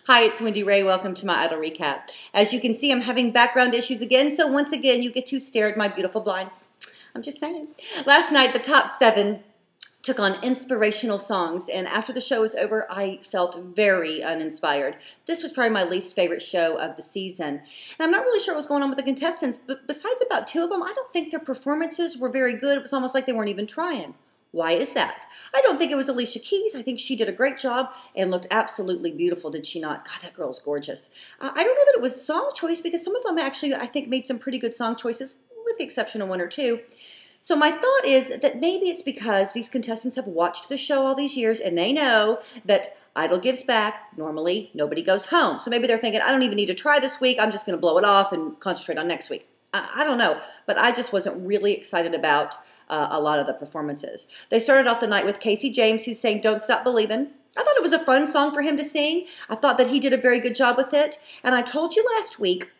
Hi, it's Wendy Ray. Welcome to my Idol Recap. As you can see, I'm having background issues again, so once again, you get to stare at my beautiful blinds. I'm just saying. Last night, the top 7 took on inspirational songs, and after the show was over, I felt very uninspired. This was probably my least favorite show of the season. And I'm not really sure what was going on with the contestants, but besides about 2 of them, I don't think their performances were very good. It was almost like they weren't even trying. Why is that? I don't think it was Alicia Keys. I think she did a great job and looked absolutely beautiful, did she not? God, that girl's gorgeous. I don't know that it was song choice because some of them actually, I think, made some pretty good song choices, with the exception of 1 or 2. So my thought is that maybe it's because these contestants have watched the show all these years and they know that Idol gives back. Normally, nobody goes home. So maybe they're thinking, I don't even need to try this week. I'm just going to blow it off and concentrate on next week. I don't know, but I just wasn't really excited about a lot of the performances. They started off the night with Casey James, who's saying, "Don't Stop Believin'." I thought it was a fun song for him to sing. I thought that he did a very good job with it. And I told you last week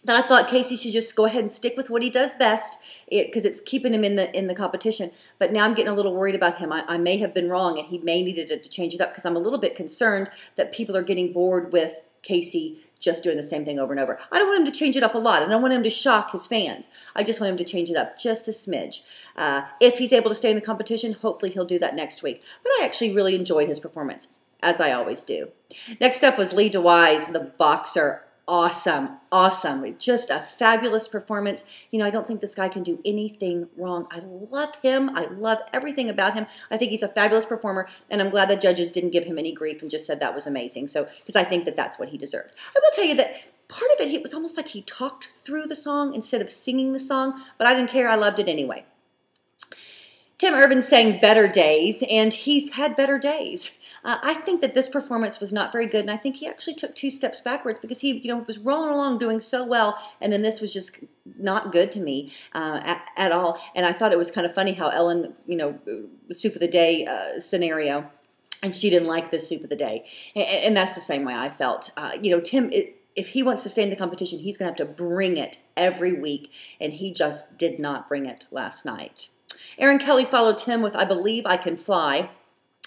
that I thought Casey should just go ahead and stick with what he does best because it's keeping him in the competition. But now I'm getting a little worried about him. I may have been wrong, and he may needed to change it up because I'm a little bit concerned that people are getting bored with Casey just doing the same thing over and over. I don't want him to change it up a lot. I don't want him to shock his fans. I just want him to change it up just a smidge. If he's able to stay in the competition, hopefully he'll do that next week. But I actually really enjoyed his performance, as I always do. Next up was Lee DeWise, the boxer. Awesome, awesome. Just a fabulous performance. You know, I don't think this guy can do anything wrong. I love him. I love everything about him. I think he's a fabulous performer, and I'm glad the judges didn't give him any grief and just said that was amazing. So, because I think that that's what he deserved. I will tell you that part of it was almost like he talked through the song instead of singing the song, but I didn't care. I loved it anyway. Tim Urban sang Better Days, and he's had better days. I think that this performance was not very good, and I think he actually took 2 steps backwards because he, was rolling along doing so well, and then this was just not good to me at all. And I thought it was kind of funny how Ellen, the soup of the day scenario, and she didn't like this soup of the day, and that's the same way I felt. Tim. If he wants to stay in the competition, he's going to have to bring it every week, and he just did not bring it last night. Aaron Kelly followed Tim with I Believe I Can Fly.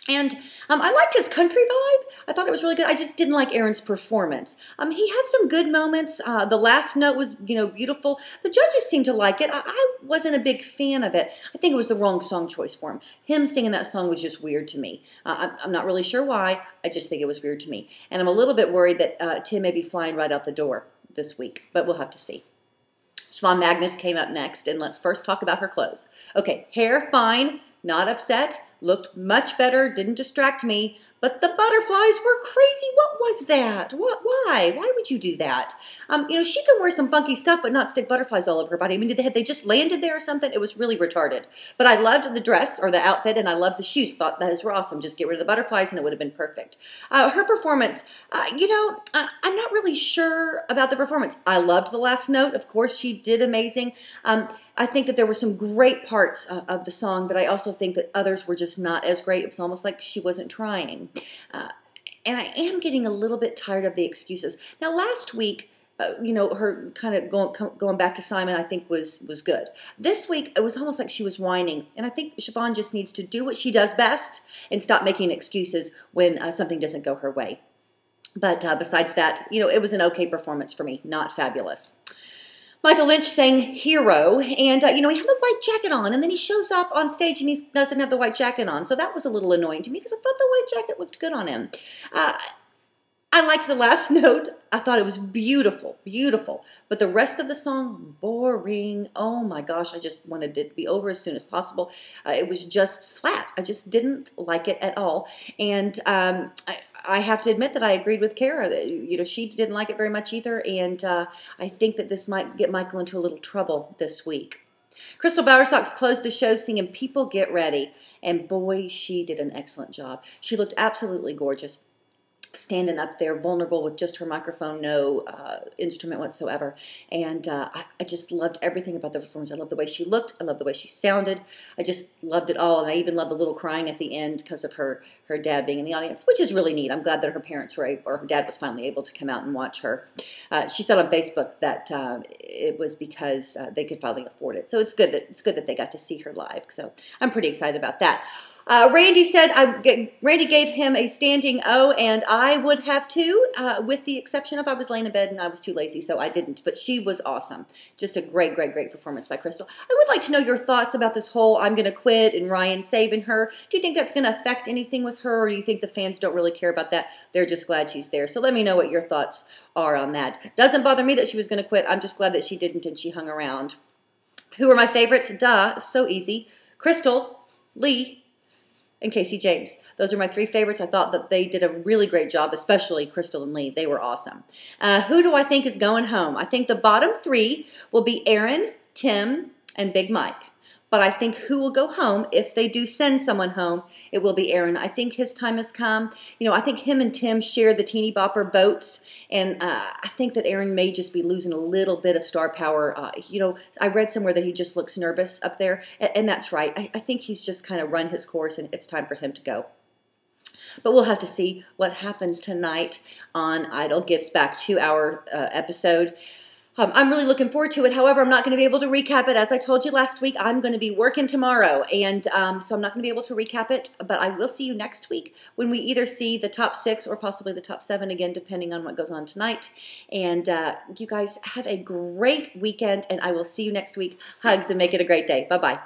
And I liked his country vibe. I thought it was really good. I just didn't like Aaron's performance. He had some good moments. The last note was, beautiful. The judges seemed to like it. I wasn't a big fan of it. I think it was the wrong song choice for him. Him singing that song was just weird to me. I'm not really sure why. I just think it was weird to me. And I'm a little bit worried that Tim may be flying right out the door this week. But we'll have to see. Siobhan Magnus came up next, and let's first talk about her clothes. Okay, hair, fine, not upset, looked much better, didn't distract me, but the butterflies were crazy. What was that? Why? Why would you do that? She can wear some funky stuff, but not stick butterflies all over her body. I mean, they just landed there or something? It was really retarded. But I loved the dress or the outfit, and I loved the shoes. Thought those were awesome. Just get rid of the butterflies, and it would have been perfect. Her performance, I'm not really sure about the performance. I loved the last note. Of course, she did amazing. I think that there were some great parts of the song, but I also think that others were just not as great. It was almost like she wasn't trying. And I am getting a little bit tired of the excuses. Now, last week, her kind of going back to Simon, I think was good. This week, it was almost like she was whining. And I think Siobhan just needs to do what she does best and stop making excuses when something doesn't go her way. But besides that, it was an okay performance for me, not fabulous. Michael Lynch sang Hero, and, he had a white jacket on, and then he shows up on stage and he doesn't have the white jacket on. So that was a little annoying to me because I thought the white jacket looked good on him. I liked the last note. I thought it was beautiful, beautiful. But the rest of the song, boring. Oh my gosh, I just wanted it to be over as soon as possible. It was just flat. I just didn't like it at all. And I have to admit that I agreed with Kara. She didn't like it very much either. And I think that this might get Michael into a little trouble this week. Crystal Bowersox closed the show singing People Get Ready. And boy, she did an excellent job. She looked absolutely gorgeous, standing up there vulnerable with just her microphone, no instrument whatsoever. And I just loved everything about the performance. I loved the way she looked. I loved the way she sounded. I just loved it all. And I even loved the little crying at the end because of her dad being in the audience, which is really neat. I'm glad that her parents or her dad was finally able to come out and watch her. She said on Facebook that it was because they could finally afford it. So it's good that they got to see her live. So I'm pretty excited about that. Randy said Randy gave him a standing O, and I would have too, with the exception of I was laying in bed and I was too lazy, so I didn't. But she was awesome. Just a great, great, great performance by Crystal. I would like to know your thoughts about this whole I'm going to quit and Ryan saving her. Do you think that's going to affect anything with her, or do you think the fans don't really care about that? They're just glad she's there. So let me know what your thoughts are on that. Doesn't bother me that she was going to quit. I'm just glad that she didn't and she hung around. Who are my favorites? Duh, so easy. Crystal, Lee, and Casey James. Those are my 3 favorites. I thought that they did a really great job, especially Crystal and Lee. They were awesome. Who do I think is going home? I think the bottom 3 will be Aaron, Tim, and Big Mike. But I think who will go home, if they do send someone home, it will be Aaron. I think his time has come. You know, I think him and Tim share the teeny bopper votes, and I think that Aaron may just be losing a little bit of star power. You know, I read somewhere that he just looks nervous up there, and that's right. I think he's just kind of run his course, and it's time for him to go. But we'll have to see what happens tonight on Idol Gives Back, 2-hour episode. I'm really looking forward to it. However, I'm not going to be able to recap it. As I told you last week, I'm going to be working tomorrow, and so I'm not going to be able to recap it, but I will see you next week when we either see the top 6 or possibly the top 7 again, depending on what goes on tonight. And you guys have a great weekend, and I will see you next week. Hugs, and make it a great day. Bye-bye.